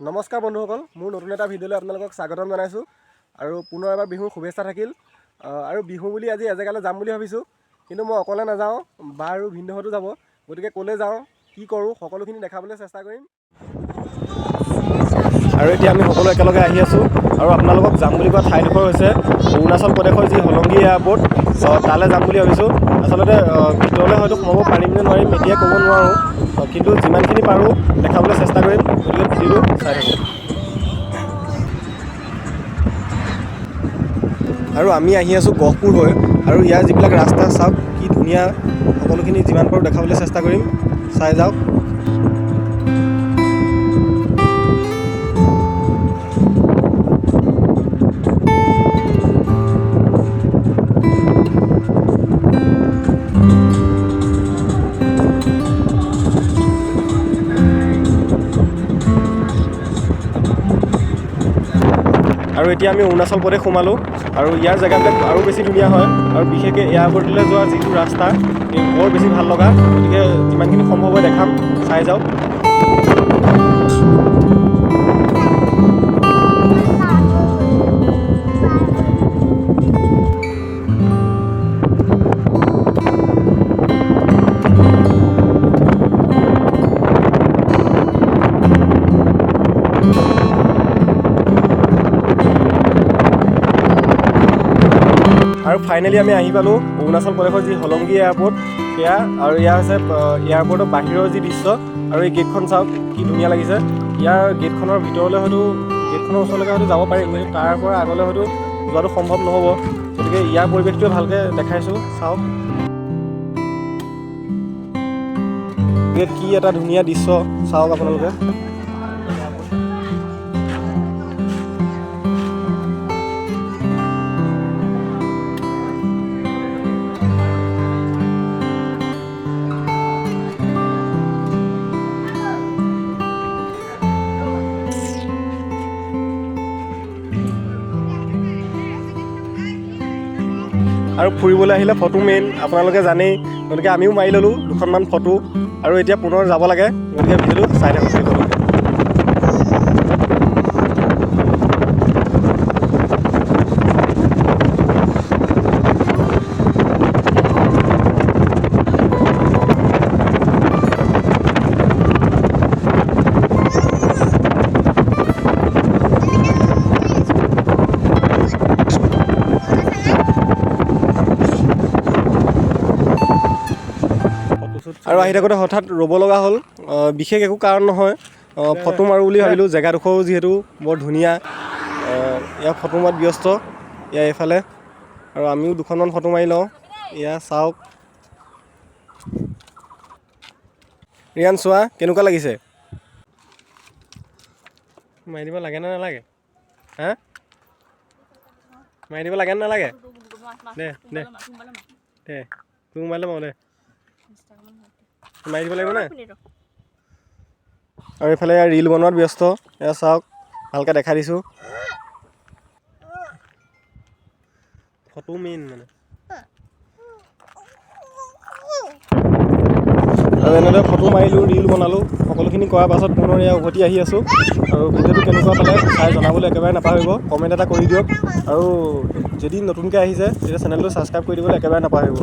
নমস্কাৰ বন্ধুসকল, মোৰ নতুন এটা ভিডিঅ'লৈ আপোনালোকক স্বাগতম জনাইছোঁ আৰু পুনৰ এবাৰ বিহুৰ শুভেচ্ছা থাকিল। আৰু বিহু বুলি আজি এজেগালৈ যাম বুলি ভাবিছোঁ, কিন্তু মই অকলে নাযাওঁ, বা আৰু ভিনদেউহঁতো যাব। গতিকে ক'লৈ যাওঁ, কি কৰোঁ, সকলোখিনি দেখাবলৈ চেষ্টা কৰিম। আৰু এতিয়া আমি সকলো একেলগে আহি আছোঁ আৰু আপোনালোকক যাম বুলি কোৱা ঠাইডোখৰ হৈছে অৰুণাচল প্ৰদেশৰ যি হলংগি এয়াৰপৰ্ট, তালৈ যাম বুলি ভাবিছোঁ। আচলতে ভিতৰলৈ হয়তো সোমাব পাৰিম নে নোৱাৰিম এতিয়া ক'ব নোৱাৰোঁ, কিন্তু যিমানখিনি পাৰোঁ দেখাবলৈ চেষ্টা কৰিম। গতিকে ভিডিঅ'টো চাই থাকক। আৰু আমি আহি আছোঁ গহপুৰ হৈ, আৰু ইয়াৰ যিবিলাক ৰাস্তা চাওক কি ধুনীয়া, সকলোখিনি যিমান পাৰোঁ দেখাবলৈ চেষ্টা কৰিম, চাই যাওক। আৰু এতিয়া আমি অৰুণাচল প্ৰদেশ সোমালোঁ, আৰু ইয়াৰ জেগাবিলাক আৰু বেছি ধুনীয়া হয়, আৰু বিশেষকৈ এয়াৰপৰ্টলৈ যোৱা যিটো ৰাস্তা বৰ বেছি ভাল লগা। গতিকে যিমানখিনি সম্ভৱ হয় দেখাম, চাই যাওক। আৰু ফাইনেলি আমি আহি পালোঁ অৰুণাচল প্ৰদেশৰ যি হলংগি এয়াৰপৰ্ট সেয়া, আৰু এয়া হৈছে এয়াৰপৰ্টৰ বাহিৰৰ যি দৃশ্য। আৰু এই গেটখন চাওক কি ধুনীয়া লাগিছে। ইয়াৰ গেটখনৰ ভিতৰলৈ হয়তো, গেটখনৰ ওচৰলৈকে হয়তো যাব পাৰিম, কিন্তু তাৰ পৰা আগলৈ হয়তো যোৱাটো সম্ভৱ নহ'ব। গতিকে ইয়াৰ পৰিৱেশটোৱে ভালকৈ দেখাইছোঁ, চাওক। কি এটা ধুনীয়া দৃশ্য চাওক আপোনালোকে। আৰু ফুৰিবলৈ আহিলে ফটো মেইন, আপোনালোকে জানেই। গতিকে আমিও মাৰি ল'লোঁ দুখনমান ফটো, আৰু এতিয়া পুনৰ যাব লাগে। গতিকে ভিডিঅ'টো চাই থাকক। আৰু আহি থাকোঁতে হঠাৎ ৰ'ব লগা হ'ল, বিশেষ একো কাৰণ নহয়, ফটো মাৰোঁ বুলি ভাবিলোঁ। জেগাডোখৰো যিহেতু বৰ ধুনীয়া, ইয়াৰ ফটো মৰাত ব্যস্ত এয়া এইফালে, আৰু আমিও দুখনমান ফটো মাৰি লওঁ। এয়া চাওক, ৰিয়ান চোৱা কেনেকুৱা লাগিছে। মাৰি দিব লাগে নে নালাগে? হা, মাৰি দিব লাগে নে নালাগে? দে দে দে, তোৰ মোবাইলতে মাৰো দে, মাৰি দিব লাগিব নে? আৰু এইফালে ৰীল বনোৱাত ব্যস্ত, এয়া চাওক ভালকৈ দেখাই দিছোঁ। ফটো মেইন মানে। আৰু এনেদৰে ফটো মাৰিলোঁ, ৰীল বনালোঁ, সকলোখিনি কৰাৰ পাছত পুনৰ এয়া উভতি আহি আছোঁ। আৰু ভিডিঅ'টো কেনেকুৱা পালে চাই জনাবলৈ একেবাৰে নাপাহৰিব, কমেণ্ট এটা কৰি দিয়ক। আৰু যদি নতুনকৈ আহিছে তেতিয়া চেনেলটো ছাবস্ক্ৰাইব কৰি দিবলৈ একেবাৰে নাপাহৰিব।